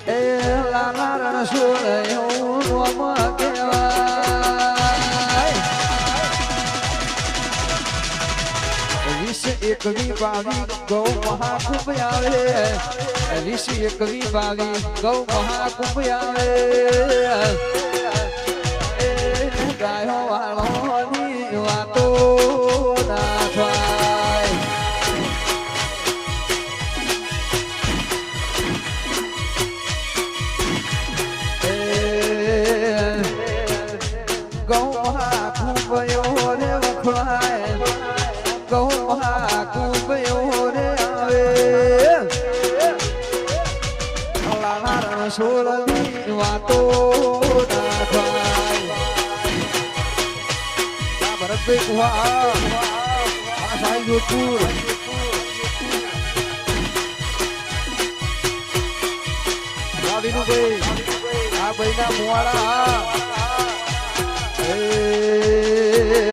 એ લાલા રણછોડ એવું નોમ કહેવાય 20 21 22 ગૌ મહાકુંભ આવે 20 21 22 ગૌ મહાકુંભ આવે ગાયો વાળોની વાતો ના થાય ગૌ મહાકુંભ એવો રે વખણાય ગૌ મહાકુંભ એવો રે આવે લાલા રણછોડની વાતો ના થાય ભરતભાઈ કુવા સાઈ જોધપુર વિનુભાઈ આ ભાઈના મુવાડા